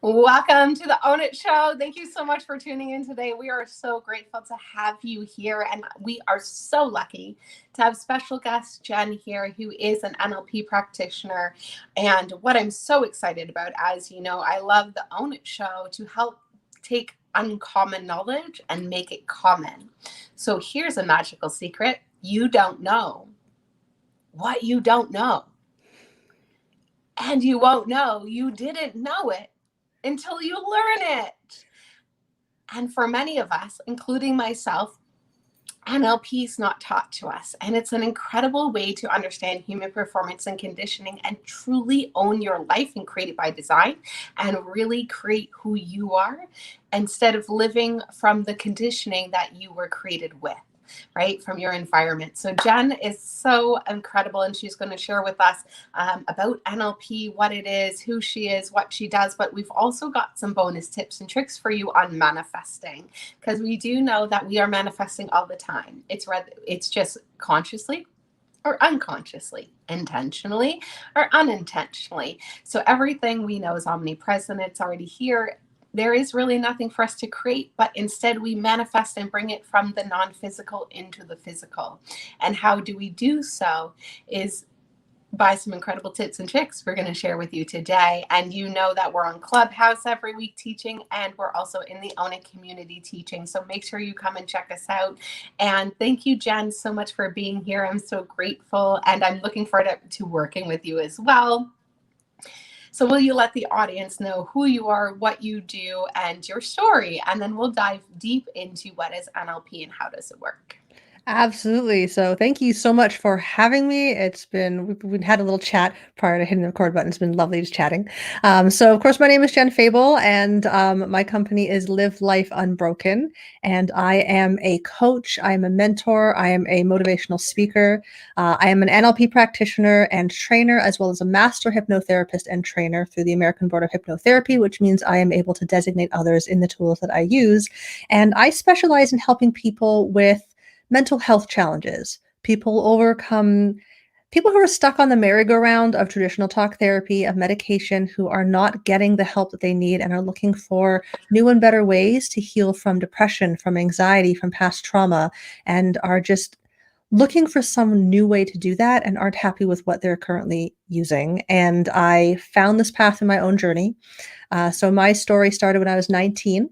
Welcome to the Own It Show. Thank you so much for tuning in today. We are so grateful to have you here, and we are so lucky to have special guest Jen here, who is an NLP practitioner. And what I'm so excited about, as you know, I love the Own It Show to help take uncommon knowledge and make it common. So here's a magical secret. You don't know what you don't know. And you won't know you didn't know it until you learn it. And for many of us, including myself, NLP is not taught to us. And it's an incredible way to understand human performance and conditioning and truly own your life and create it by design and really create who you are instead of living from the conditioning that you were created with. Right, from your environment. So Jen is so incredible, and she's going to share with us about NLP, what it is, who she is, what she does. But we've also got some bonus tips and tricks for you on manifesting, because we do know that we are manifesting all the time. It's just consciously or unconsciously, intentionally or unintentionally. So everything we know is omnipresent. It's already here. There is really nothing for us to create, but instead we manifest and bring it from the non-physical into the physical. And how do we do so is by some incredible tips and tricks we're going to share with you today. And you know that we're on Clubhouse every week teaching, and we're also in the Own It community teaching. So make sure you come and check us out. And thank you, Jen, so much for being here. I'm so grateful, and I'm looking forward to working with you as well. So will you let the audience know who you are, what you do, and your story? And then we'll dive deep into what is NLP and how does it work. Absolutely. So thank you so much for having me. We've had a little chat prior to hitting the record button. It's been lovely just chatting. So of course, my name is Jen Febel, and my company is Live Life Unbroken. And I am a coach. I am a mentor. I am a motivational speaker. I am an NLP practitioner and trainer, as well as a master hypnotherapist and trainer through the American Board of Hypnotherapy, which means I am able to designate others in the tools that I use. And I specialize in helping people with mental health challenges, people who are stuck on the merry-go-round of traditional talk therapy, of medication, who are not getting the help that they need and are looking for new and better ways to heal from depression, from anxiety, from past trauma, and are just looking for some new way to do that and aren't happy with what they're currently using. And I found this path in my own journey. So my story started when I was 19.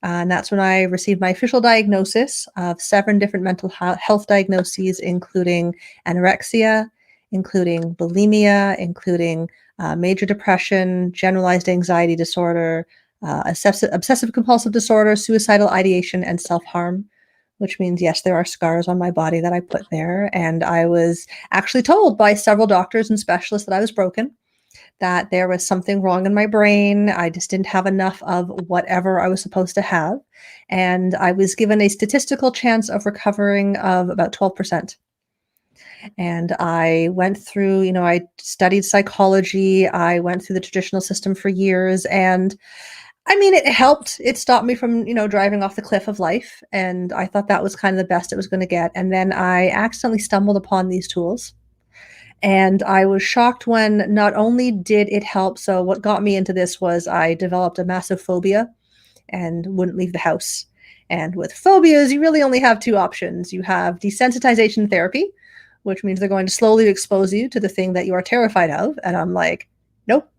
And that's when I received my official diagnosis of 7 different mental health diagnoses, including anorexia, including bulimia, including major depression, generalized anxiety disorder, obsessive compulsive disorder, suicidal ideation, and self-harm, which means, yes, there are scars on my body that I put there. And I was actually told by several doctors and specialists that I was broken, that there was something wrong in my brain. I just didn't have enough of whatever I was supposed to have. And I was given a statistical chance of recovering of about 12%. And I went through, I studied psychology. I went through the traditional system for years. And I mean, it helped. It stopped me from, driving off the cliff of life. And I thought that was kind of the best it was going to get. And then I accidentally stumbled upon these tools. And I was shocked when not only did it help, so what got me into this was I developed a massive phobia and wouldn't leave the house. And with phobias, you really only have 2 options. You have desensitization therapy, which means they're going to slowly expose you to the thing that you are terrified of. And I'm like, nope.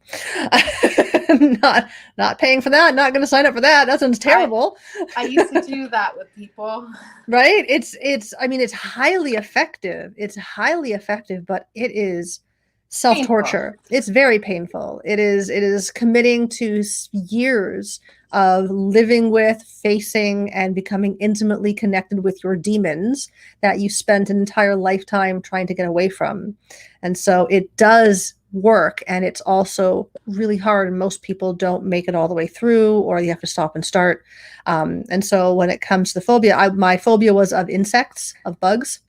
not paying for that, not going to sign up for that. That sounds terrible. I used to do that with people. Right? It's highly effective. It's highly effective, but it is self-torture. Painful. It's very painful. It is committing to years of living with, facing, and becoming intimately connected with your demons that you spent an entire lifetime trying to get away from. And so it does work, and it's also really hard, and most people don't make it all the way through, or you have to stop and start. And so when it comes to the phobia, my phobia was of insects, of bugs,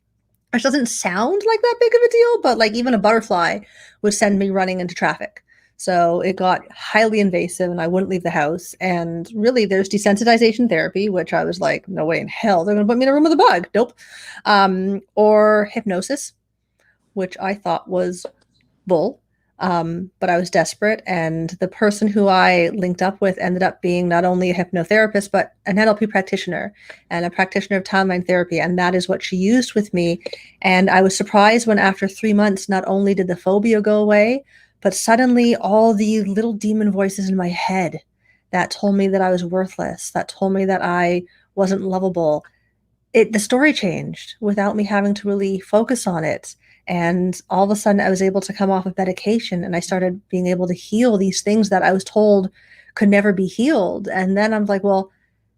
which doesn't sound like that big of a deal, but like even a butterfly would send me running into traffic. So it got highly invasive, and I wouldn't leave the house. And really, there's desensitization therapy, which I was like, no way in hell they're going to put me in a room with a bug. Nope. Or hypnosis, which I thought was bull. But I was desperate, and the person who I linked up with ended up being not only a hypnotherapist, but an NLP practitioner and a practitioner of timeline therapy. And that is what she used with me. And I was surprised when, after 3 months, not only did the phobia go away, but suddenly all the little demon voices in my head that told me that I was worthless, that told me that I wasn't lovable, the story changed without me having to really focus on it. And all of a sudden I was able to come off of medication, and I started being able to heal these things that I was told could never be healed. And then I'm like, well,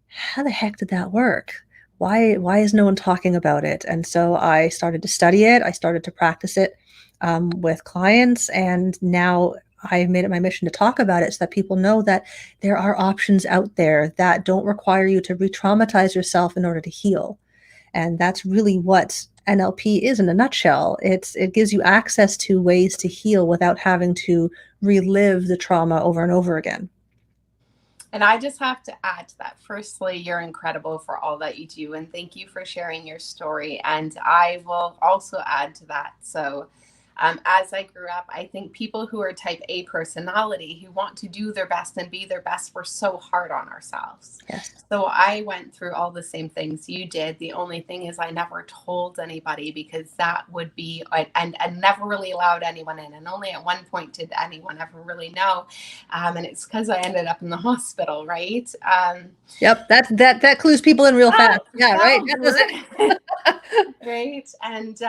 how the heck did that work? Why is no one talking about it? And so I started to study it. I started to practice it with clients, and now I've made it my mission to talk about it so that people know that there are options out there that don't require you to re-traumatize yourself in order to heal. And that's really what NLP is in a nutshell. It gives you access to ways to heal without having to relive the trauma over and over again. And I just have to add to that. Firstly, you're incredible for all that you do. And thank you for sharing your story. And I will also add to that. So, as I grew up, I think people who are type A personality, who want to do their best and be their best, we're so hard on ourselves. Yes. So I went through all the same things you did. The only thing is I never told anybody, because that would be, and never really allowed anyone in. And only at one point did anyone ever really know. And it's because I ended up in the hospital, right? Yep, that clues people in real fast. Oh, Yeah, right. oh, That does it. right. And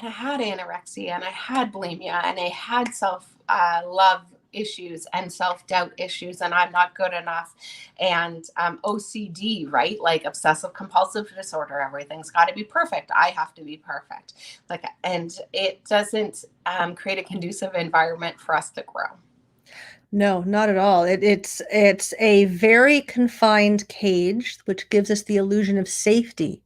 I had anorexia, and I had bulimia, and I had self love issues and self doubt issues, and I'm not good enough, and OCD, right? Like obsessive compulsive disorder. Everything's got to be perfect. I have to be perfect. Like, and it doesn't create a conducive environment for us to grow. No, not at all. It's a very confined cage, which gives us the illusion of safety.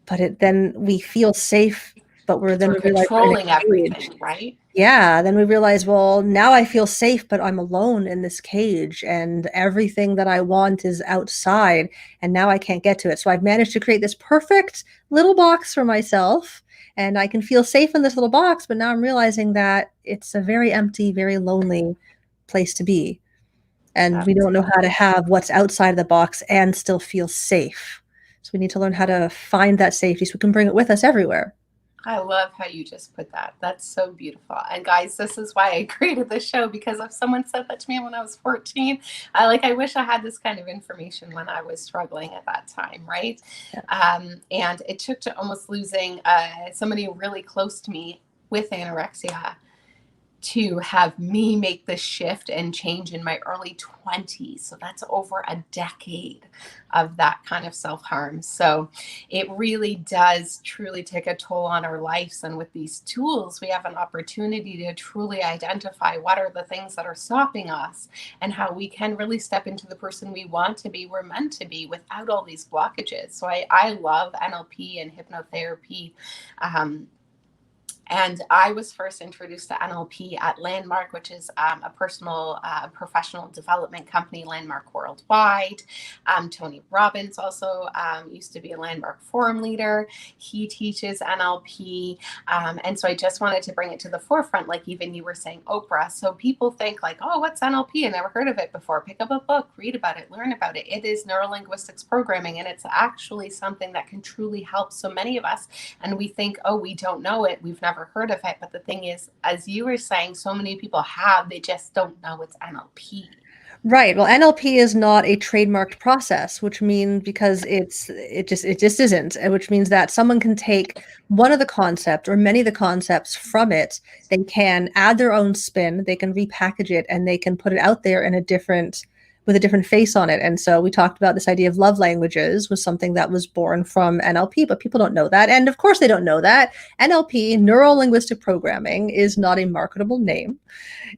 But then we feel safe, but Because we we're realize we're in controlling a cage. everything, right? Yeah, then we realize, well, now I feel safe, but I'm alone in this cage, and everything that I want is outside, and now I can't get to it. So I've managed to create this perfect little box for myself, and I can feel safe in this little box, but now I'm realizing that it's a very empty, very lonely place to be. And we don't know how to have what's outside the box and still feel safe. So we need to learn how to find that safety so we can bring it with us everywhere. I love how you just put that. That's so beautiful. And guys, this is why I created this show, because if someone said that to me when I was 14, I wish I had this kind of information when I was struggling at that time, right? And it took to almost losing somebody really close to me with anorexia to have me make the shift and change in my early 20s. So that's over a decade of that kind of self-harm. So it really does truly take a toll on our lives. And with these tools, we have an opportunity to truly identify what are the things that are stopping us, and how we can really step into the person we want to be, we're meant to be, without all these blockages. So I love NLP and hypnotherapy. And I was first introduced to NLP at Landmark, which is a personal professional development company, Landmark Worldwide. Tony Robbins also used to be a Landmark forum leader. He teaches NLP. And so I just wanted to bring it to the forefront, like even you were saying, Oprah. So people think like, oh, what's NLP? I never heard of it before. Pick up a book, read about it, learn about it. It is neurolinguistics programming, and it's actually something that can truly help so many of us. And we think, oh, we don't know it. We've never heard of it. But the thing is, as you were saying, so many people have, they just don't know it's NLP. Right. Well, NLP is not a trademarked process, which means, because it just isn't, which means that someone can take one of the concepts or many of the concepts from it, they can add their own spin, they can repackage it, and they can put it out there in a different with a different face on it. And so we talked about this idea of love languages was something that was born from NLP, but people don't know that. And of course they don't know that NLP, neuro linguistic programming, is not a marketable name.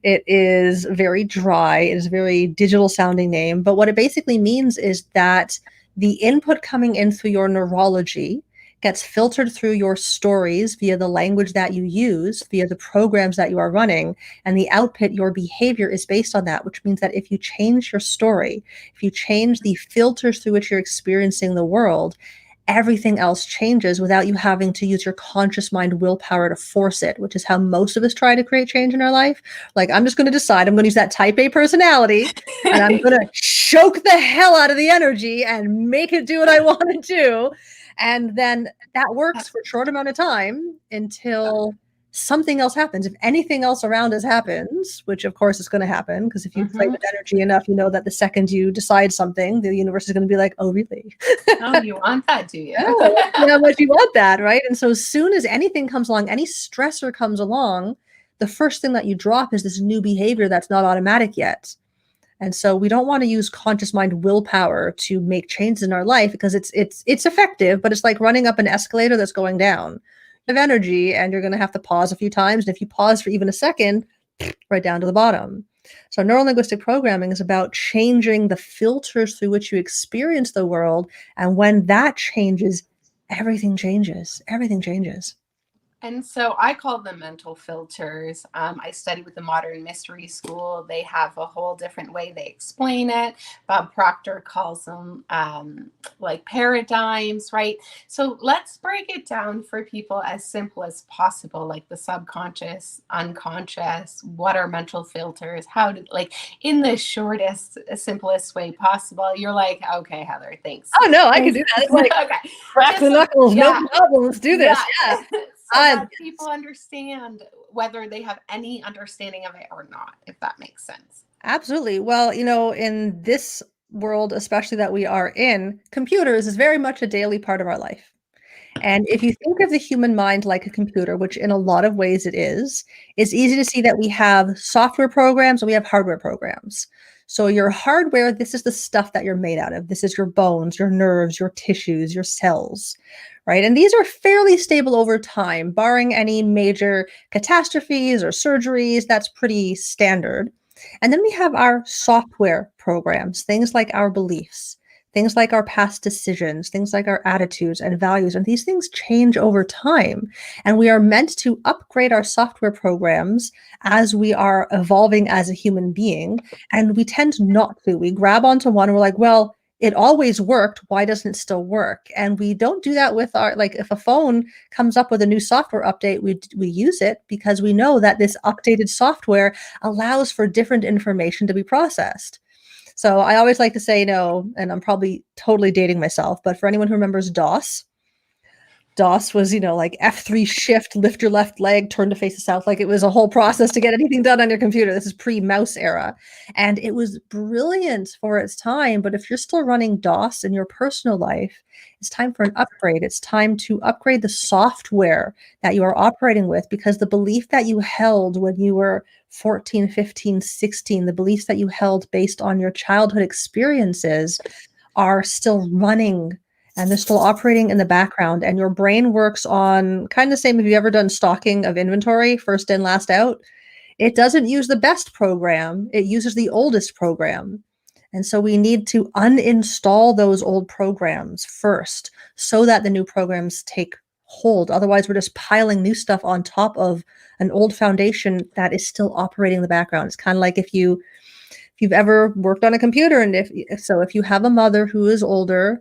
It is very dry. It is a very digital sounding name. But what it basically means is that the input coming in through your neurology gets filtered through your stories via the language that you use, via the programs that you are running, and the output, your behavior, is based on that, which means that if you change your story, if you change the filters through which you're experiencing the world, everything else changes without you having to use your conscious mind willpower to force it, which is how most of us try to create change in our life. Like, I'm just going to decide I'm going to use that type A personality and I'm going to choke the hell out of the energy and make it do what I want to do. And then that works for a short amount of time until something else happens. If anything else around us happens, which of course is going to happen, because if you play with energy enough, you know that the second you decide something, the universe is going to be like, oh, really? Oh, you want that, do you? How much you want that, right? And so as soon as anything comes along, any stressor comes along, the first thing that you drop is this new behavior that's not automatic yet. And so we don't want to use conscious mind willpower to make changes in our life because it's effective, but it's like running up an escalator that's going down. You have energy and you're going to have to pause a few times. And if you pause for even a second, right down to the bottom. So neurolinguistic programming is about changing the filters through which you experience the world. And when that changes, everything changes. Everything changes. And so I call them mental filters. I study with the Modern Mystery School. They have a whole different way they explain it. Bob Proctor calls them like paradigms, right? So let's break it down for people as simple as possible, like the subconscious, unconscious, what are mental filters, how to, like, in the shortest, simplest way possible. You're like, okay, Heather, thanks. Oh, no, I can do that. It's like, okay, crack the knuckles, no problem, let's do this. Yeah. So that people understand whether they have any understanding of it or not, if that makes sense. Absolutely. Well, in this world, especially that we are in, computers is very much a daily part of our life. And if you think of the human mind like a computer, which in a lot of ways it is, it's easy to see that we have software programs and we have hardware programs. So your hardware, this is the stuff that you're made out of. This is your bones, your nerves, your tissues, your cells, right? And these are fairly stable over time, barring any major catastrophes or surgeries. That's pretty standard. And then we have our software programs, things like our beliefs, things like our past decisions, things like our attitudes and values. And these things change over time. And we are meant to upgrade our software programs as we are evolving as a human being. And we tend not to. We grab onto one and we're like, well, it always worked. Why doesn't it still work? And we don't do that with our, like, if a phone comes up with a new software update, we use it because we know that this updated software allows for different information to be processed. So I always like to say, and I'm probably totally dating myself, but for anyone who remembers DOS was, like F3 shift, lift your left leg, turn to face the south. Like, it was a whole process to get anything done on your computer. This is pre-mouse era. And it was brilliant for its time. But if you're still running DOS in your personal life, it's time for an upgrade. It's time to upgrade the software that you are operating with, because the belief that you held when you were 14, 15, 16, the beliefs that you held based on your childhood experiences are still running and they're still operating in the background. And your brain works on kind of the same. Have you ever done stocking of inventory, first in, last out? It doesn't use the best program. It uses the oldest program. And so we need to uninstall those old programs first so that the new programs take hold. Otherwise, we're just piling new stuff on top of an old foundation that is still operating in the background. It's kind of like if you've ever worked on a computer, and if you have a mother who is older,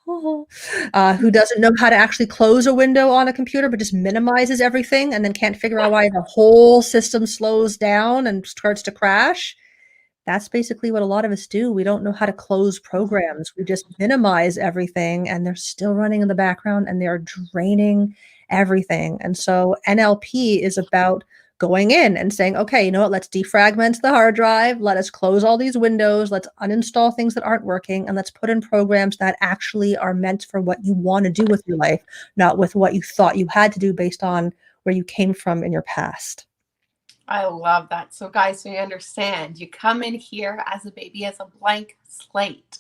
who doesn't know how to actually close a window on a computer, but just minimizes everything and then can't figure out why the whole system slows down and starts to crash. That's basically what a lot of us do. We don't know how to close programs. We just minimize everything and they're still running in the background and they're draining everything. And so NLP is about going in and saying, okay, you know what, let's defragment the hard drive. Let us close all these windows. Let's uninstall things that aren't working. And let's put in programs that actually are meant for what you want to do with your life, not with what you thought you had to do based on where you came from in your past. I love that. So guys, we understand you come in here as a baby, as a blank slate,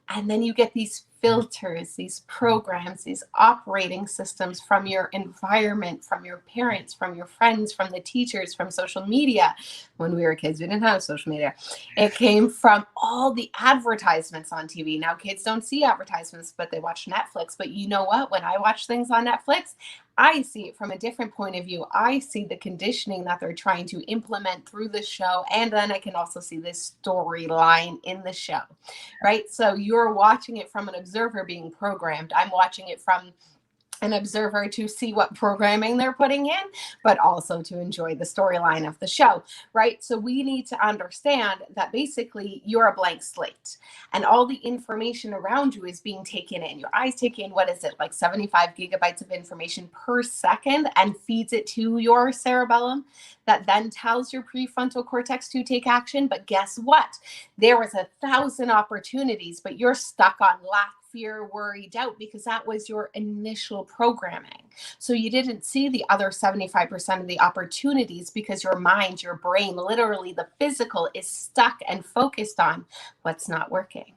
and then you get these filters, these programs, these operating systems from your environment, from your parents, from your friends, from the teachers, from social media. When we were kids, we didn't have social media. It came from all the advertisements on TV. Now kids don't see advertisements, but they watch Netflix. But you know what? When I watch things on Netflix, I see it from a different point of view. I see the conditioning that they're trying to implement through the show. And then I can also see this storyline in the show, right? So you're watching it from an observer being programmed. I'm watching it from an observer to see what programming they're putting in, but also to enjoy the storyline of the show, right? So we need to understand that basically you're a blank slate and all the information around you is being taken in. Your eyes take in, what is it, like 75 gigabytes of information per second, and feeds it to your cerebellum that then tells your prefrontal cortex to take action. But guess what? There was 1,000 opportunities, but you're stuck on lack, fear, worry, doubt, because that was your initial programming. So you didn't see the other 75% of the opportunities because your mind, your brain, literally the physical, is stuck and focused on what's not working,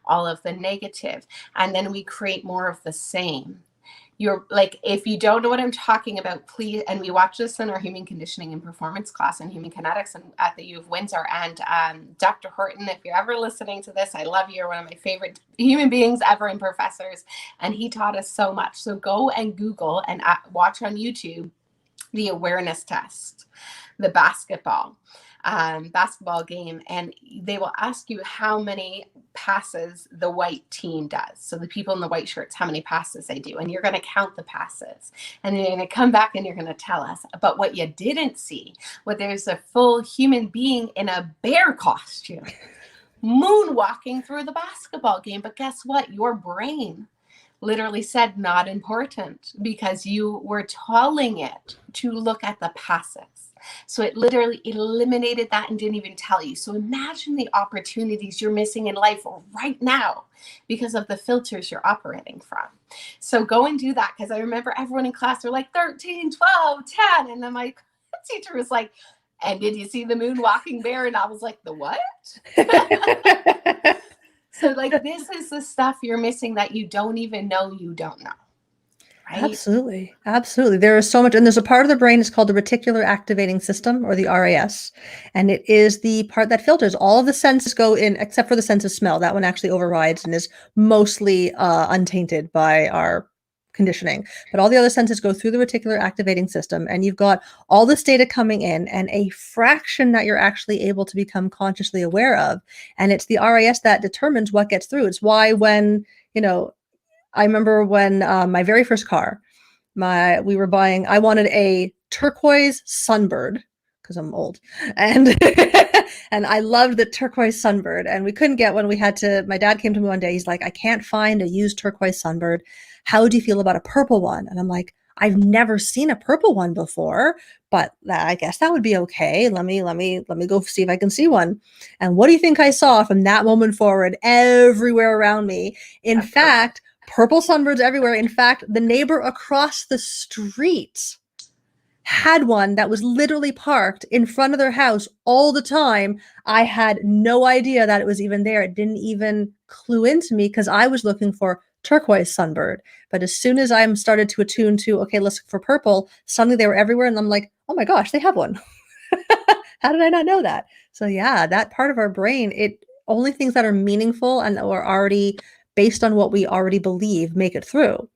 all of the negative. And then we create more of the same. You're like, if you don't know what I'm talking about, please, and we watch this in our human conditioning and performance class and human kinetics and at the U of Windsor. And Dr. Horton, if you're ever listening to this, I love you. You're one of my favorite human beings ever and professors. And he taught us so much. So go and Google and watch on YouTube the awareness test, the basketball game, and they will ask you how many passes the white team does. So the people in the white shirts, how many passes they do, and you're going to count the passes, and then you're going to come back and you're going to tell us. But what you didn't see, there's a full human being in a bear costume moonwalking through the basketball game. But guess what? Your brain literally said not important because you were telling it to look at the passes. So it literally eliminated that and didn't even tell you. So imagine the opportunities you're missing in life right now because of the filters you're operating from. So go and do that, because I remember everyone in class were like 13, 12, 10. And then my teacher was like, and did you see the moon walking bear? And I was like, the what? So like, this is the stuff you're missing that you don't even know you don't know. Right? Absolutely. Absolutely. There is so much. And there's a part of the brain, it's called the reticular activating system, or the RAS. And it is the part that filters. All of the senses go in, except for the sense of smell. That one actually overrides and is mostly untainted by our conditioning. But all the other senses go through the reticular activating system. And you've got all this data coming in and a fraction that you're actually able to become consciously aware of. And it's the RAS that determines what gets through. It's why when, I remember when my very first car, we were buying, I wanted a turquoise Sunbird because I'm old, and and I loved the turquoise Sunbird, and we couldn't get one. My dad came to me one day. He's like, I can't find a used turquoise Sunbird. How do you feel about a purple one? And I'm like, I've never seen a purple one before, but I guess that would be okay. Let me go see if I can see one. And what do you think I saw from that moment forward everywhere around me? In fact, purple Sunbirds everywhere. In fact, the neighbor across the street had one that was literally parked in front of their house all the time. I had no idea that it was even there. It didn't even clue into me because I was looking for turquoise Sunbird. But as soon as I started to attune to, okay, let's look for purple, suddenly they were everywhere. And I'm like, oh my gosh, they have one. How did I not know that? So yeah, that part of our brain, it only things that are meaningful and are already based on what we already believe make it through.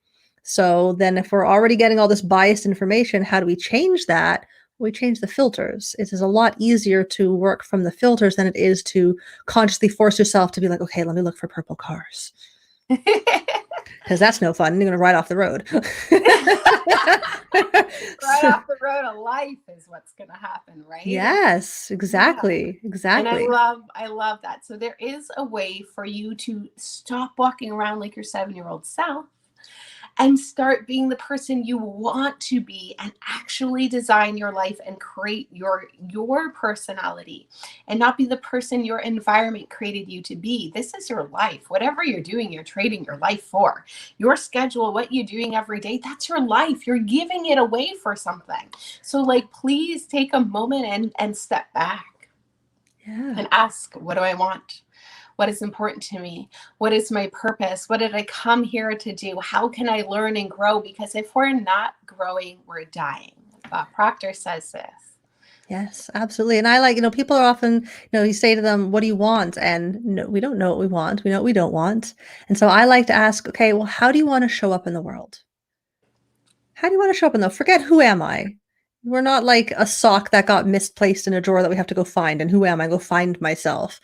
So then if we're already getting all this biased information, how do we change that? We change the filters. It is a lot easier to work from the filters than it is to consciously force yourself to be like, okay, let me look for purple cars. Because that's no fun. You're going to ride off the road. Off the road of life is what's going to happen, right? Yes, exactly. Yeah. Exactly. And I love that. So there is a way for you to stop walking around like your 7-year-old self and start being the person you want to be, and actually design your life and create your personality, and not be the person your environment created you to be. This is your life. Whatever you're doing, you're trading your life for. Your schedule, what you're doing every day, that's your life. You're giving it away for something. So like, please take a moment and step back. Yeah. And ask, what do I want? What is important to me? What is my purpose? What did I come here to do? How can I learn and grow? Because if we're not growing, we're dying. Bob Proctor says this. Yes, absolutely. And I like, people are often, you say to them, what do you want? And no, we don't know what we want. We know what we don't want. And so I like to ask, okay, well, how do you want to show up in the world? How do you want to show up in the world? Forget who am I? We're not like a sock that got misplaced in a drawer that we have to go find. And who am I? Go find myself.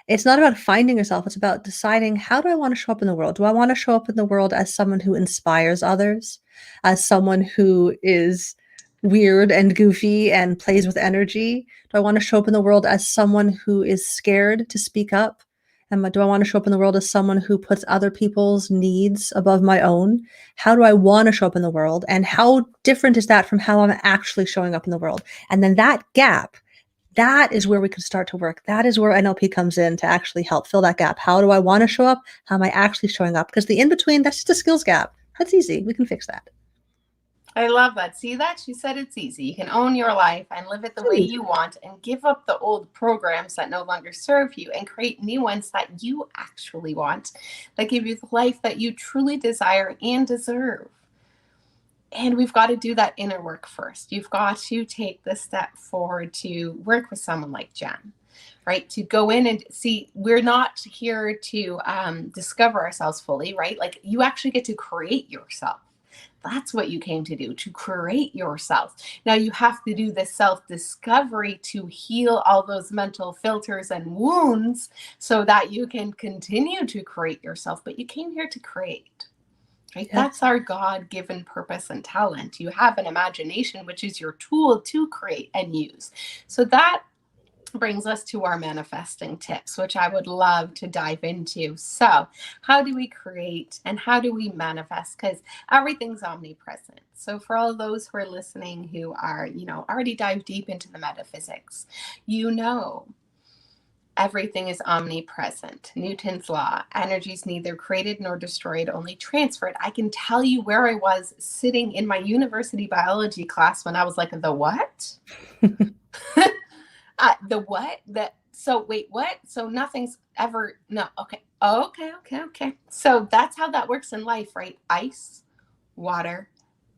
It's not about finding yourself. It's about deciding, how do I want to show up in the world? Do I want to show up in the world as someone who inspires others, as someone who is weird and goofy and plays with energy? Do I want to show up in the world as someone who is scared to speak up? And do I want to show up in the world as someone who puts other people's needs above my own? How do I want to show up in the world? And how different is that from how I'm actually showing up in the world? And then that gap, that is where we can start to work. That is where NLP comes in to actually help fill that gap. How do I want to show up? How am I actually showing up? Because the in between, that's just a skills gap. That's easy. We can fix that. I love that. See that? She said it's easy. You can own your life and live it the way you want and give up the old programs that no longer serve you and create new ones that you actually want, that give you the life that you truly desire and deserve. And we've got to do that inner work first. You've got to take the step forward to work with someone like Jen, right? To go in and see, we're not here to discover ourselves fully, right? Like, you actually get to create yourself. That's what you came to do, to create yourself. Now you have to do this self-discovery to heal all those mental filters and wounds so that you can continue to create yourself. But you came here to create. Right? Yeah. That's our God-given purpose and talent. You have an imagination, which is your tool to create and use. So that brings us to our manifesting tips, which I would love to dive into. So how do we create and how do we manifest? Because everything's omnipresent. So for all those who are listening who are, already dive deep into the metaphysics, everything is omnipresent. Newton's law, energy is neither created nor destroyed, only transferred. I can tell you where I was sitting in my university biology class when I was like, the what? The what? So wait, what? So nothing's ever, no, okay. Okay. So that's how that works in life, right? Ice, water,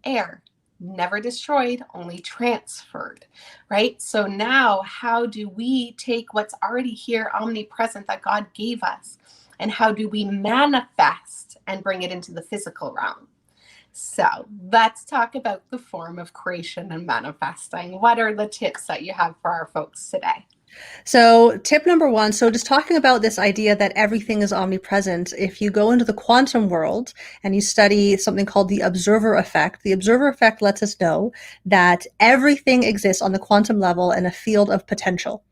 air. Never destroyed, only transferred, right? So now how do we take what's already here, omnipresent, that God gave us, and how do we manifest and bring it into the physical realm? So let's talk about the form of creation and manifesting. What are the tips that you have for our folks today? So tip number one, so just talking about this idea that everything is omnipresent, if you go into the quantum world and you study something called the observer effect, the observer effect lets us know that everything exists on the quantum level in a field of potential.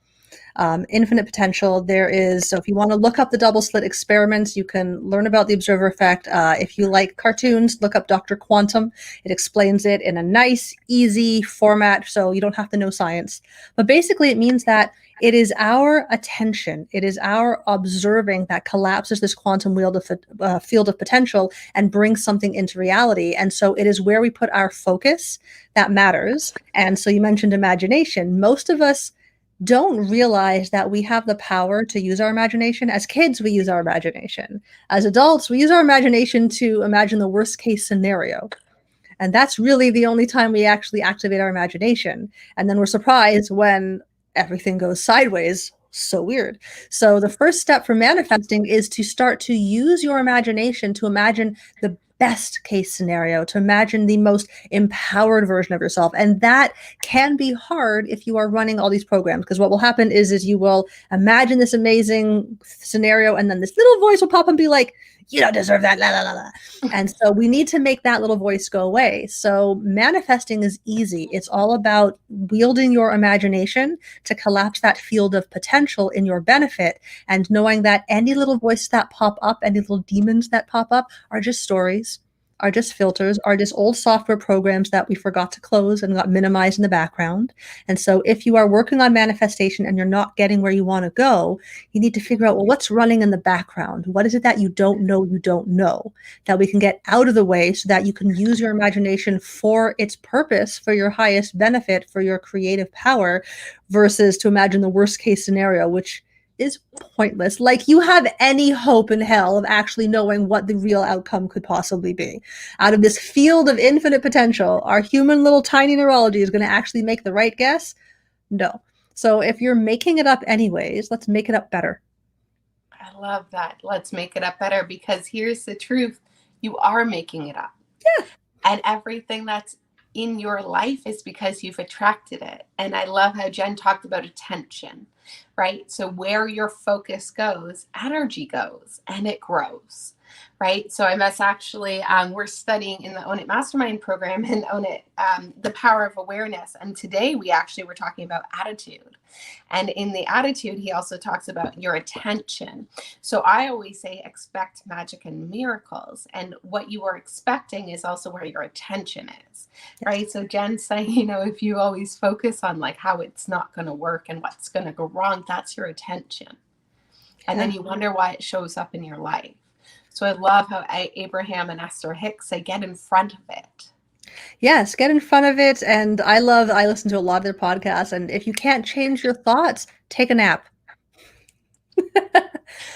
Infinite potential. So if you want to look up the double slit experiments, you can learn about the observer effect. If you like cartoons, look up Dr. Quantum. It explains it in a nice, easy format, so you don't have to know science. But basically, it means that it is our attention, it is our observing that collapses this quantum field of potential and brings something into reality. And so it is where we put our focus that matters. And so you mentioned imagination. Most of us don't realize that we have the power to use our imagination. As kids, we use our imagination. As adults, we use our imagination to imagine the worst case scenario. And that's really the only time we actually activate our imagination. And then we're surprised when everything goes sideways. So weird. So the first step for manifesting is to start to use your imagination to imagine the best case scenario, to imagine the most empowered version of yourself. And that can be hard if you are running all these programs, because what will happen is you will imagine this amazing scenario, and then this little voice will pop and be like, you don't deserve that, la, la, la, la. And so we need to make that little voice go away. So manifesting is easy. It's all about wielding your imagination to collapse that field of potential in your benefit, and knowing that any little voices that pop up, any little demons that pop up, are just stories, are just filters, are just old software programs that we forgot to close and got minimized in the background. And so if you are working on manifestation and you're not getting where you want to go, you need to figure out, well, what's running in the background? What is it that you don't know, that we can get out of the way so that you can use your imagination for its purpose, for your highest benefit, for your creative power, versus to imagine the worst case scenario, which is pointless. Like, you have any hope in hell of actually knowing what the real outcome could possibly be. Out of this field of infinite potential, our human little tiny neurology is going to actually make the right guess? No. So if you're making it up anyways, let's make it up better. I love that. Let's make it up better, because here's the truth. You are making it up. Yeah. And everything that's in your life is because you've attracted it. And I love how Jen talked about attention, right? So where your focus goes, energy goes and it grows, right? So I must actually, we're studying in the Own It Mastermind program and Own It, the power of awareness. And today we actually were talking about attitude. And in the attitude, he also talks about your attention. So I always say expect magic and miracles. And what you are expecting is also where your attention is, right? So Jen's saying, if you always focus on like how it's not going to work and what's going to go wrong, that's your attention. And then you wonder why it shows up in your life. So I love how Abraham and Esther Hicks say, get in front of it. Yes, get in front of it. And I listen to a lot of their podcasts. And if you can't change your thoughts, take a nap.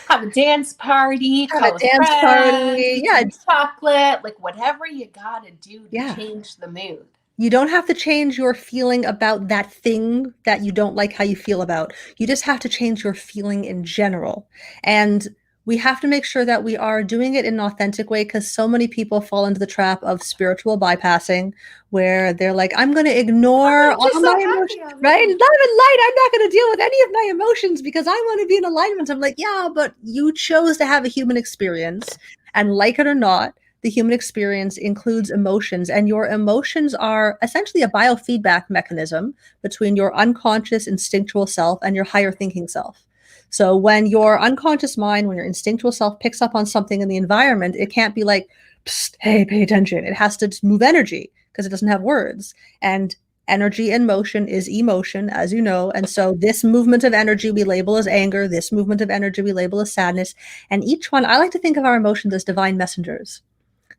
Have a dance party, Have a call a dance friend, party. eat Yeah. some chocolate, like whatever you got to do to change the mood. You don't have to change your feeling about that thing that you don't like how you feel about. You just have to change your feeling in general. And we have to make sure that we are doing it in an authentic way, because so many people fall into the trap of spiritual bypassing, where they're like, I'm going to ignore all my emotions, right? Love and light. I'm not going to deal with any of my emotions because I want to be in alignment. I'm like, yeah, but you chose to have a human experience, and like it or not, the human experience includes emotions, and your emotions are essentially a biofeedback mechanism between your unconscious instinctual self and your higher thinking self. So when your unconscious mind, when your instinctual self picks up on something in the environment, it can't be like, psst, hey, pay attention. It has to move energy because it doesn't have words. And energy in motion is emotion, as you know. And so this movement of energy we label as anger, this movement of energy we label as sadness. And each one, I like to think of our emotions as divine messengers.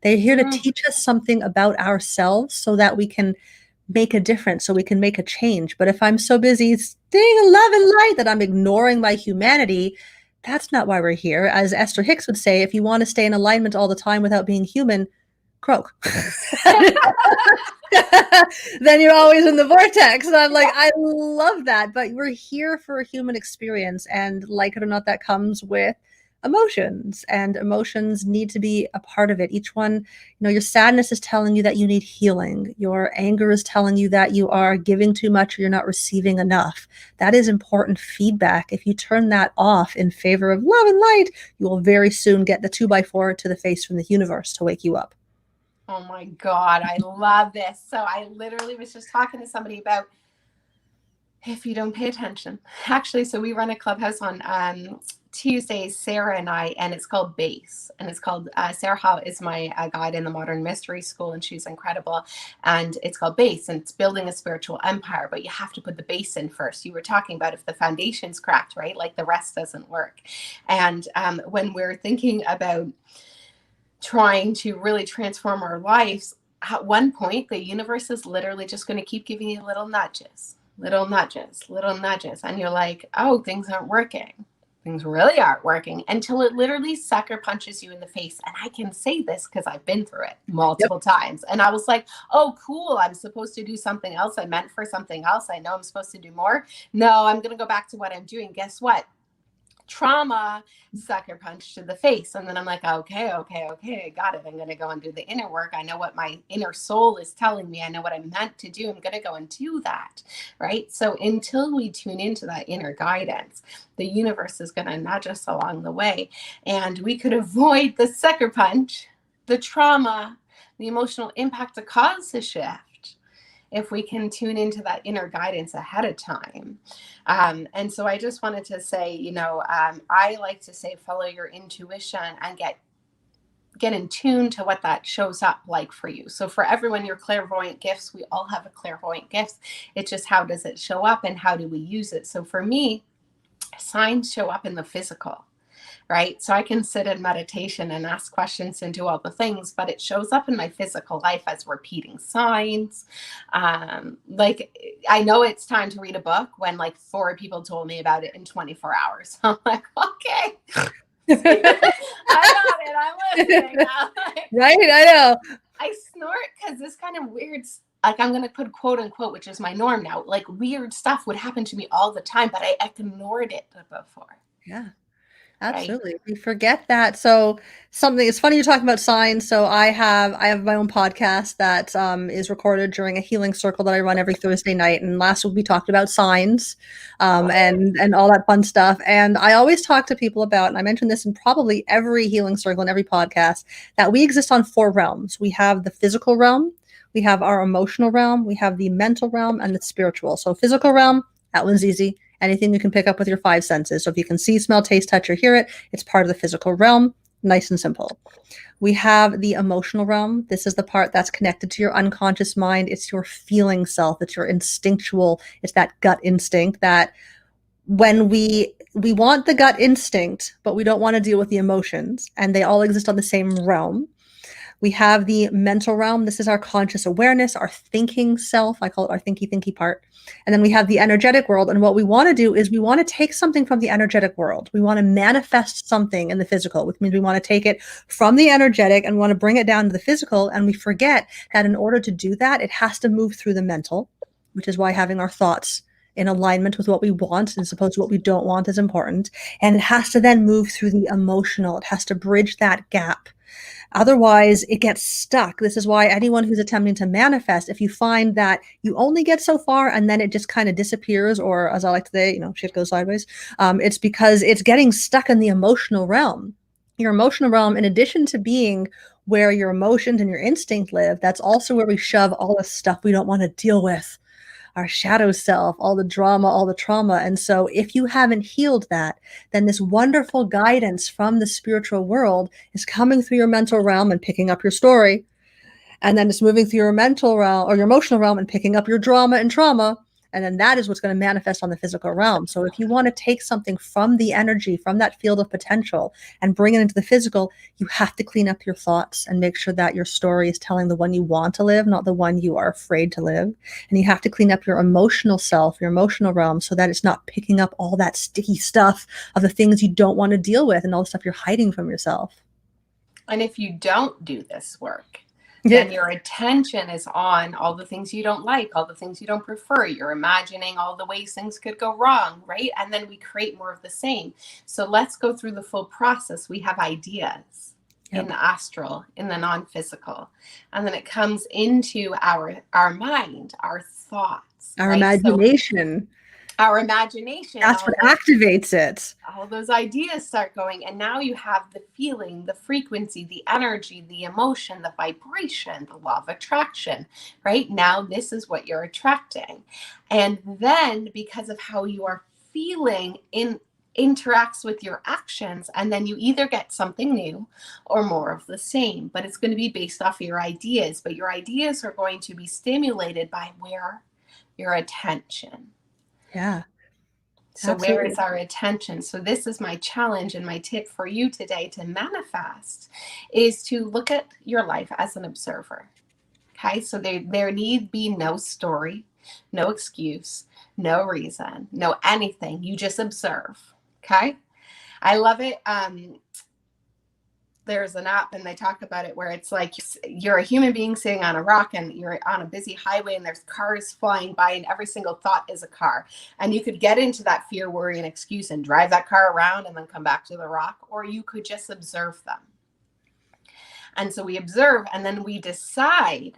They're here to teach us something about ourselves so that we can make a difference, so we can make a change. But if I'm so busy staying in love and light that I'm ignoring my humanity, that's not why we're here. As Esther Hicks would say, if you want to stay in alignment all the time without being human, croak. Then you're always in the vortex. And I'm like, I love that. But we're here for a human experience. And like it or not, that comes with emotions, and emotions need to be a part of it. Each one, your sadness is telling you that you need healing. Your anger is telling you that you are giving too much or you're not receiving enough. That is important feedback. If you turn that off in favor of love and light, you will very soon get the 2x4 to the face from the universe to wake you up. Oh my God, I love this. So I literally was just talking to somebody about if you don't pay attention. Actually, so we run a clubhouse on Tuesdays, Sarah and I, and it's called Base. And it's called, Sarah Howe is my guide in the Modern Mystery School, and she's incredible. And it's called Base, and it's building a spiritual empire, but you have to put the base in first. You were talking about if the foundation's cracked, right? Like the rest doesn't work. And when we're thinking about trying to really transform our lives, at one point, the universe is literally just going to keep giving you little nudges. And you're like, oh, things aren't working. Things really aren't working until it literally sucker punches you in the face. And I can say this because I've been through it multiple times. And I was like, oh, cool. I'm supposed to do something else. I meant for something else. I know I'm supposed to do more. No, I'm going to go back to what I'm doing. Guess what? Trauma, sucker punch to the face. And then I'm like, okay, I got it. I'm going to go and do the inner work. I know what my inner soul is telling me. I know what I'm meant to do. I'm going to go and do that. Right. So until we tune into that inner guidance, the universe is going to nudge us along the way. And we could avoid the sucker punch, the trauma, the emotional impact to cause the shift, if we can tune into that inner guidance ahead of time. And so I just wanted to say, I like to say, follow your intuition and get in tune to what that shows up like for you. So for everyone, your clairvoyant gifts, we all have a clairvoyant gift. It's just, how does it show up and how do we use it? So for me, signs show up in the physical. Right? So I can sit in meditation and ask questions and do all the things, but it shows up in my physical life as repeating signs. Like I know it's time to read a book when like 4 people told me about it in 24 hours. I'm like, okay. I got it. I'm listening. Right? I know. I snort because this kind of weird, like I'm going to put quote unquote, which is my norm now, like weird stuff would happen to me all the time, but I ignored it before. Yeah. right? Absolutely. We forget that. So something it's funny you're talking about signs. So I have my own podcast that is recorded during a healing circle that I run every Thursday night. And last week we talked about signs and all that fun stuff. And I always talk to people about, and I mentioned this in probably every healing circle and every podcast, that we exist on 4 realms. We have the physical realm, we have our emotional realm, we have the mental realm, and the spiritual. So physical realm, that one's easy. Anything you can pick up with your 5 senses. So if you can see, smell, taste, touch, or hear it, it's part of the physical realm. Nice and simple. We have the emotional realm. This is the part that's connected to your unconscious mind. It's your feeling self. It's your instinctual. It's that gut instinct that when we want the gut instinct, but we don't want to deal with the emotions, and they all exist on the same realm. We have the mental realm. This is our conscious awareness, our thinking self. I call it our thinky part. And then we have the energetic world. And what we want to do is we want to take something from the energetic world. We want to manifest something in the physical, which means we want to take it from the energetic and want to bring it down to the physical. And we forget that in order to do that, it has to move through the mental, which is why having our thoughts in alignment with what we want as opposed to what we don't want is important. And it has to then move through the emotional. It has to bridge that gap. Otherwise, it gets stuck. This is why anyone who's attempting to manifest, if you find that you only get so far and then it just kind of disappears, or as I like to say, shit goes sideways, it's because it's getting stuck in the emotional realm. Your emotional realm, in addition to being where your emotions and your instinct live, that's also where we shove all the stuff we don't want to deal with, our shadow self, all the drama, all the trauma. And so if you haven't healed that, then this wonderful guidance from the spiritual world is coming through your mental realm and picking up your story. And then it's moving through your mental realm or your emotional realm and picking up your drama and trauma. And then that is what's going to manifest on the physical realm. So if you want to take something from the energy, from that field of potential and bring it into the physical, you have to clean up your thoughts and make sure that your story is telling the one you want to live, not the one you are afraid to live. And you have to clean up your emotional self, your emotional realm, so that it's not picking up all that sticky stuff of the things you don't want to deal with and all the stuff you're hiding from yourself. And if you don't do this work, then your attention is on all the things you don't like, all the things you don't prefer. You're imagining all the ways things could go wrong, right? And then we create more of the same. So let's go through the full process. We have ideas in the astral, in the non-physical, and then it comes into our mind, our thoughts, our imagination. Our imagination. That's what activates it. All those ideas start going. And now you have the feeling, the frequency, the energy, the emotion, the vibration, the law of attraction, right? Now this is what you're attracting. And then because of how you are feeling interacts with your actions, and then you either get something new or more of the same, but it's going to be based off of your ideas. But your ideas are going to be stimulated by where your attention. Yeah. So absolutely. Where is our attention? So this is my challenge and my tip for you today to manifest is to look at your life as an observer. Okay. So there need be no story, no excuse, no reason, no anything. You just observe. Okay. I love it. There's an app and they talk about it where it's like you're a human being sitting on a rock and you're on a busy highway and there's cars flying by and every single thought is a car. And you could get into that fear, worry, and excuse and drive that car around and then come back to the rock, or you could just observe them. And so we observe and then we decide,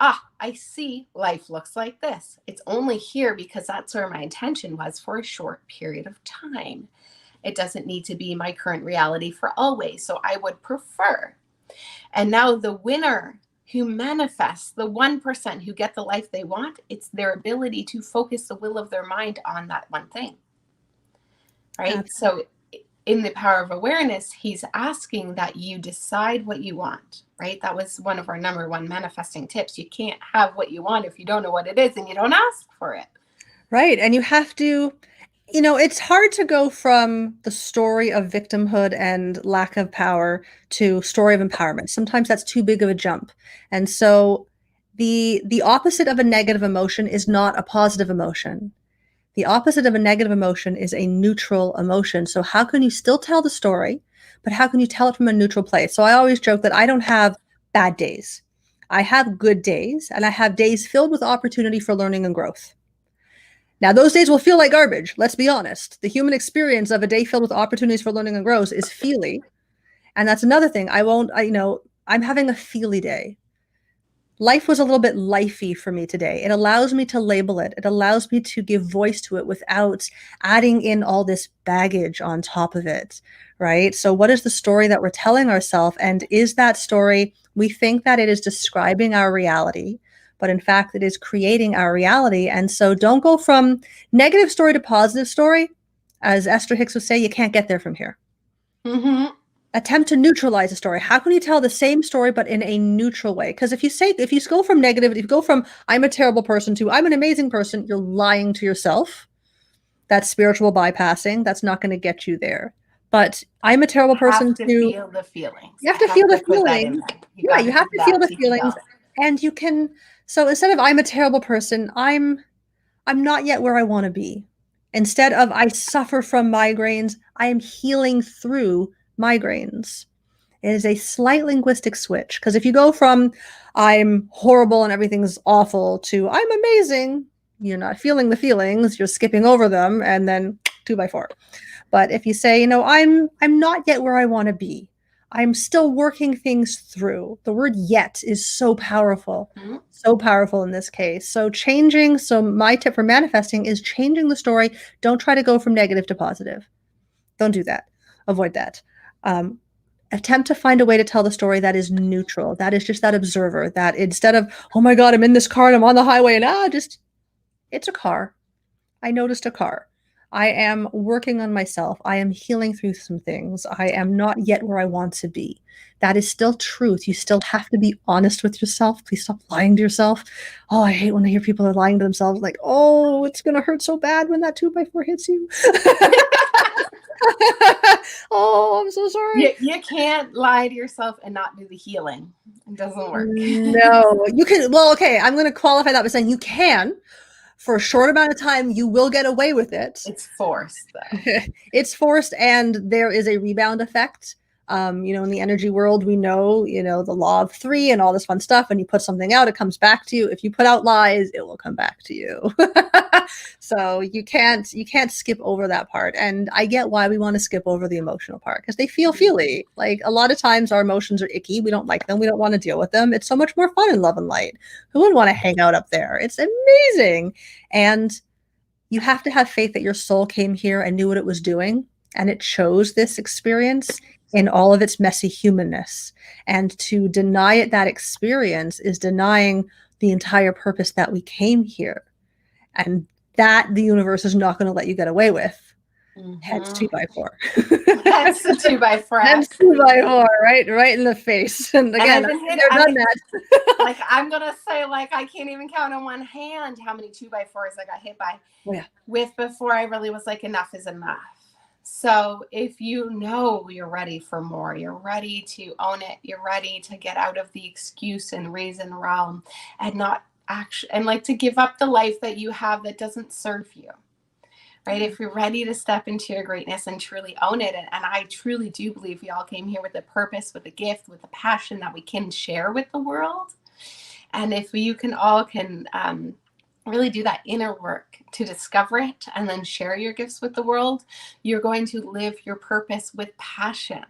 I see life looks like this. It's only here because that's where my intention was for a short period of time. It doesn't need to be my current reality for always. So I would prefer. And now the winner who manifests, the 1% who get the life they want, it's their ability to focus the will of their mind on that one thing. Right? Absolutely. So in the power of awareness, he's asking that you decide what you want. Right? That was one of our number 1 manifesting tips. You can't have what you want if you don't know what it is and you don't ask for it. Right. And you have to, it's hard to go from the story of victimhood and lack of power to story of empowerment. Sometimes that's too big of a jump. And so the opposite of a negative emotion is not a positive emotion. The opposite of a negative emotion is a neutral emotion. So how can you still tell the story, but how can you tell it from a neutral place? So I always joke that I don't have bad days. I have good days, and I have days filled with opportunity for learning and growth. Now, those days will feel like garbage. Let's be honest. The human experience of a day filled with opportunities for learning and growth is feely. And that's another thing. I'm having a feely day. Life was a little bit lifey for me today. It allows me to label it. It allows me to give voice to it without adding in all this baggage on top of it, right? So what is the story that we're telling ourselves? And is that story, we think that it is describing our reality, but in fact, it is creating our reality. And so don't go from negative story to positive story. As Esther Hicks would say, you can't get there from here. Mm-hmm. Attempt to neutralize a story. How can you tell the same story but in a neutral way? Because if you go from negative, if you go from I'm a terrible person to I'm an amazing person, you're lying to yourself. That's spiritual bypassing. That's not going to get you there. But I'm a terrible person to to feel the feelings. you have to feel the Put that in feelings. there. Yeah, you have to feel the feelings. And you can, so instead of I'm a terrible person, I'm not yet where I want to be. Instead of I suffer from migraines, I am healing through migraines. It is a slight linguistic switch. Because if you go from I'm horrible and everything's awful to I'm amazing, you're not feeling the feelings, you're skipping over them, and then 2x4. But if you say, I'm not yet where I want to be. I'm still working things through. The word yet is so powerful. Mm-hmm. So powerful in this case. So my tip for manifesting is changing the story. Don't try to go from negative to positive. Don't do that. Avoid that. Attempt to find a way to tell the story that is neutral. That is just that observer. That instead of, oh my God, I'm in this car and I'm on the highway and it's a car. I noticed a car. I am working on myself. I am healing through some things. I am not yet where I want to be. That is still truth. You still have to be honest with yourself. Please stop lying to yourself. Oh, I hate when I hear people are lying to themselves like, oh, it's going to hurt so bad when that 2x4 hits you. Oh, I'm so sorry. You can't lie to yourself and not do the healing. It doesn't work. No, you can. Well, okay, I'm going to qualify that by saying you can. For a short amount of time, you will get away with it. It's forced, though. It's forced, and there is a rebound effect. In the energy world, we know, the law of 3 and all this fun stuff. When you put something out, it comes back to you. If you put out lies, it will come back to you. So you can't skip over that part. And I get why we want to skip over the emotional part, because they feel feely. Like a lot of times our emotions are icky. We don't like them. We don't want to deal with them. It's so much more fun in love and light. Who wouldn't want to hang out up there? It's amazing. And you have to have faith that your soul came here and knew what it was doing. And it chose this experience in all of its messy humanness. And to deny it that experience is denying the entire purpose that we came here. And that the universe is not going to let you get away with. Mm-hmm. Hence 2x4. That's the 2x4. Hence 2x4, right in the face. And again, I've done that. Like I'm gonna say, like I can't even count on one hand how many 2x4s I got hit by with before I really was like, enough is enough. So if you know you're ready for more, you're ready to own it, you're ready to get out of the excuse and reason realm and not actually, and like to give up the life that you have that doesn't serve you, right? If you're ready to step into your greatness and truly own it, and I truly do believe we all came here with a purpose, with a gift, with a passion that we can share with the world. And if you can really do that inner work to discover it and then share your gifts with the world, you're going to live your purpose with passion.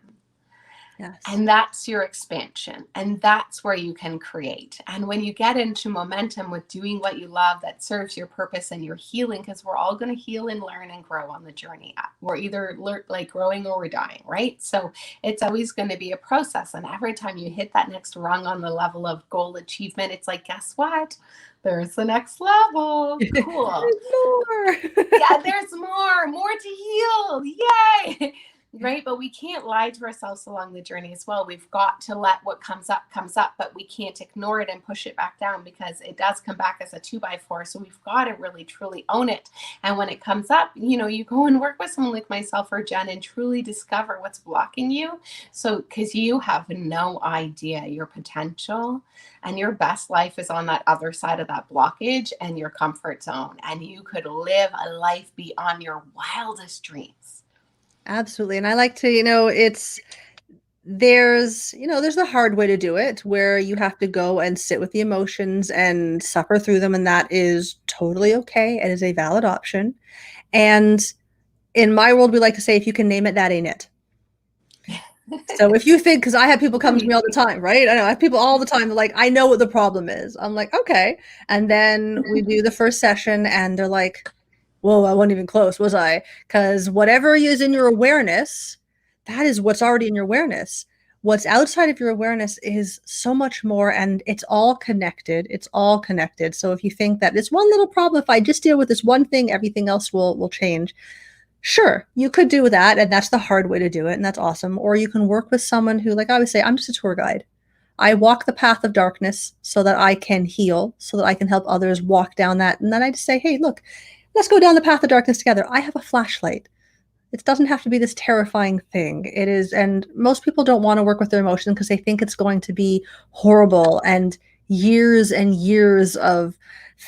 Yes. And that's your expansion. And that's where you can create. And when you get into momentum with doing what you love that serves your purpose and your healing, because we're all going to heal and learn and grow on the journey. We're either like growing or we're dying, right? So it's always going to be a process. And every time you hit that next rung on the level of goal achievement, it's like, guess what? There's the next level. Cool. There's more. Yeah, there's more to heal. Yay. Right. But we can't lie to ourselves along the journey as well. We've got to let what comes up, but we can't ignore it and push it back down, because it does come back as a 2x4. So we've got to really, truly own it. And when it comes up, you go and work with someone like myself or Jen and truly discover what's blocking you. So, because you have no idea your potential, and your best life is on that other side of that blockage and your comfort zone. And you could live a life beyond your wildest dreams. Absolutely. And I like to, there's the hard way to do it where you have to go and sit with the emotions and suffer through them, and that is totally okay. It is a valid option. And in my world, we like to say, if you can name it, that ain't it. So if you think, because I have people come to me all the time, right? I know I have people all the time, they're like, I know what the problem is. I'm like, okay. And then we do the first session and they're like, whoa, I wasn't even close, was I? Because whatever is in your awareness, that is what's already in your awareness. What's outside of your awareness is so much more, and it's all connected. It's all connected. So if you think that this one little problem, if I just deal with this one thing, everything else will change. Sure, you could do that, and that's the hard way to do it, and that's awesome. Or you can work with someone who, like I always say, I'm just a tour guide. I walk the path of darkness so that I can heal, so that I can help others walk down that. And then I just say, hey, look, let's go down the path of darkness together. I have a flashlight. It doesn't have to be this terrifying thing. It is, and most people don't want to work with their emotions because they think it's going to be horrible, and years of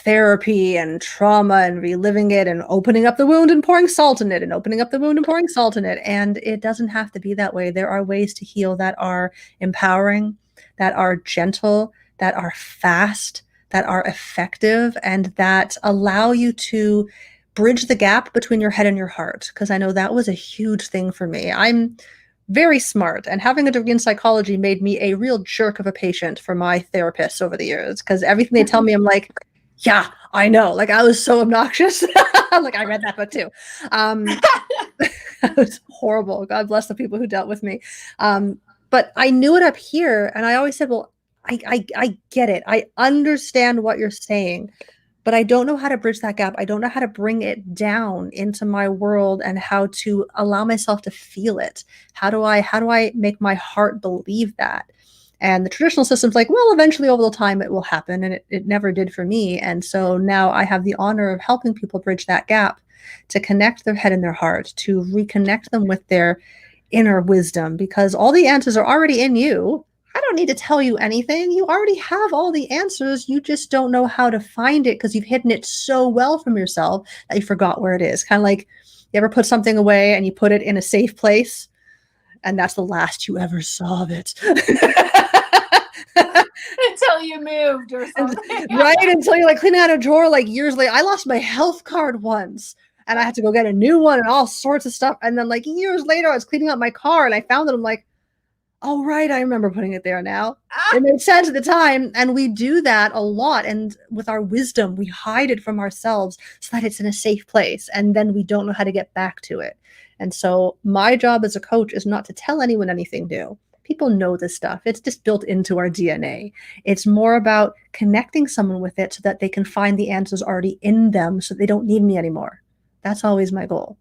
therapy and trauma and reliving it and opening up the wound and pouring salt in it and opening up the wound and pouring salt in it. And it doesn't have to be that way. There are ways to heal that are empowering, that are gentle, that are fast, that are effective, and that allow you to bridge the gap between your head and your heart. Because I know that was a huge thing for me. I'm very smart, and having a degree in psychology made me a real jerk of a patient for my therapists over the years, because everything they tell me, I'm like, yeah, I know. Like, I was so obnoxious. Like, I read that book too. It was horrible. God bless the people who dealt with me. But I knew it up here, and I always said, well, I get it. I understand what you're saying, but I don't know how to bridge that gap. I don't know how to bring it down into my world and how to allow myself to feel it. How do I make my heart believe that? And the traditional system's like, well, eventually over the time it will happen. And it never did for me. And so now I have the honor of helping people bridge that gap, to connect their head and their heart, to reconnect them with their inner wisdom, because all the answers are already in you. I don't need to tell you anything. You already have all the answers. You just don't know how to find it because you've hidden it so well from yourself that you forgot where it is. Kind of like, you ever put something away and you put it in a safe place, and that's the last you ever saw of it. Until you moved or something. Right? Until you're like cleaning out a drawer like years later. I lost my health card once and I had to go get a new one and all sorts of stuff. And then like years later, I was cleaning out my car and I found it. I'm like, oh, right, I remember putting it there now. It made sense at the time. And we do that a lot. And with our wisdom, we hide it from ourselves so that it's in a safe place. And then we don't know how to get back to it. And so my job as a coach is not to tell anyone anything new. People know this stuff. It's just built into our DNA. It's more about connecting someone with it so that they can find the answers already in them so they don't need me anymore. That's always my goal.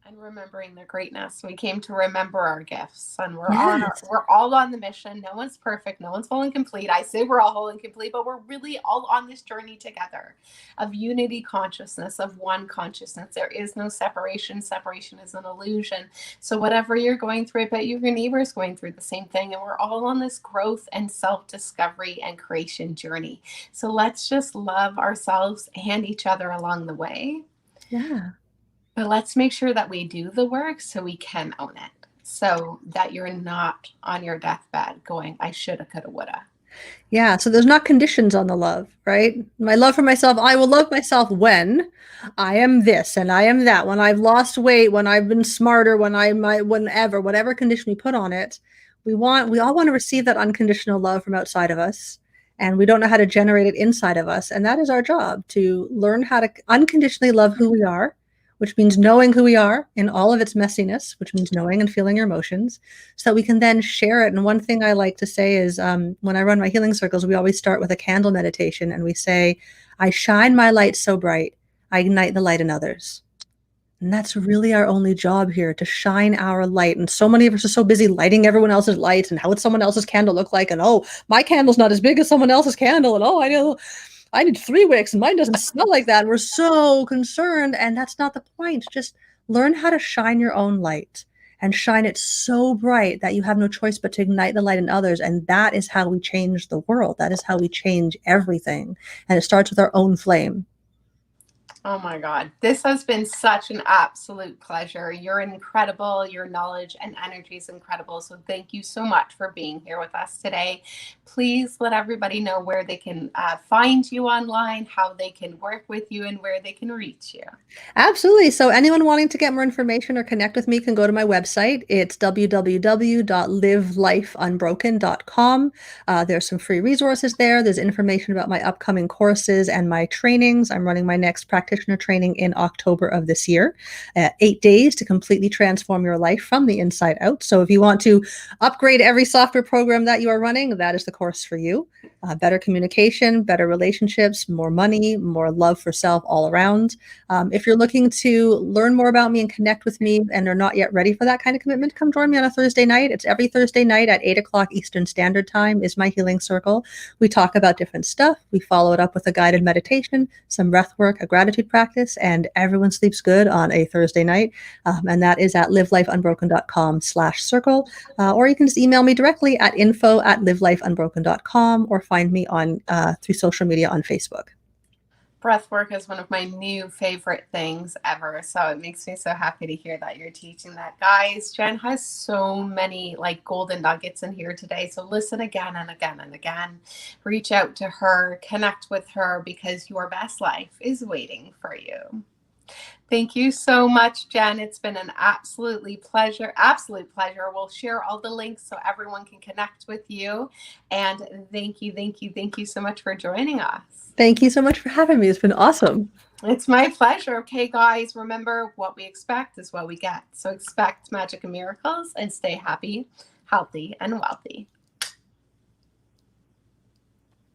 And remembering their greatness. We came to remember our gifts, and we're Yes. we're all on the mission. No one's perfect. No one's whole and complete. I say we're all whole and complete, but we're really all on this journey together of unity consciousness, of one consciousness. There is no separation. Separation is an illusion. So whatever you're going through, I bet your neighbor is going through the same thing. And we're all on this growth and self-discovery and creation journey. So let's just love ourselves and each other along the way. Yeah. But let's make sure that we do the work so we can own it, so that you're not on your deathbed going, I shoulda, coulda, woulda. Yeah. So there's not conditions on the love, right? My love for myself, I will love myself when I am this and I am that, when I've lost weight, when I've been smarter, when I might, whenever, whatever condition we put on it, we all want to receive that unconditional love from outside of us. And we don't know how to generate it inside of us. And that is our job, to learn how to unconditionally love who we are, which means knowing who we are in all of its messiness, which means knowing and feeling your emotions, so that we can then share it. And one thing I like to say is, when I run my healing circles, we always start with a candle meditation, and we say, I shine my light so bright, I ignite the light in others. And that's really our only job here, to shine our light. And so many of us are so busy lighting everyone else's lights, and how would someone else's candle look like? And oh, my candle's not as big as someone else's candle. And oh, I need 3 wicks and mine doesn't smell like that. We're so concerned, and that's not the point. Just learn how to shine your own light, and shine it so bright that you have no choice but to ignite the light in others. And that is how we change the world. That is how we change everything. And it starts with our own flame. Oh my God. This has been such an absolute pleasure. You're incredible. Your knowledge and energy is incredible. So thank you so much for being here with us today. Please let everybody know where they can find you online, how they can work with you, and where they can reach you. Absolutely. So anyone wanting to get more information or connect with me can go to my website. It's www.livelifeunbroken.com. There's some free resources there. There's information about my upcoming courses and my trainings. I'm running my next practitioner training in October of this year, 8 days to completely transform your life from the inside out. So if you want to upgrade every software program that you are running, that is the course for you. Better communication, better relationships, more money, more love for self all around. If you're looking to learn more about me and connect with me and are not yet ready for that kind of commitment, come join me on a Thursday night. It's every Thursday night at 8 o'clock Eastern Standard Time is my healing circle. We talk about different stuff. We follow it up with a guided meditation, some breath work, a gratitude practice, and everyone sleeps good on a Thursday night. And that is at livelifeunbroken.com/circle. Or you can just email me directly at info@livelifeunbroken.com or find me on through social media on Facebook. Breath work is one of my new favorite things ever. So it makes me so happy to hear that you're teaching that. Guys, Jen has so many like golden nuggets in here today. So listen again and again and again. Reach out to her, connect with her, because your best life is waiting for you. Thank you so much, Jen. It's been an absolute pleasure. We'll share all the links so everyone can connect with you. And thank you so much for joining us. Thank you so much for having me. It's been awesome. It's my pleasure. Okay, guys, remember what we expect is what we get. So expect magic and miracles and stay happy, healthy, and wealthy.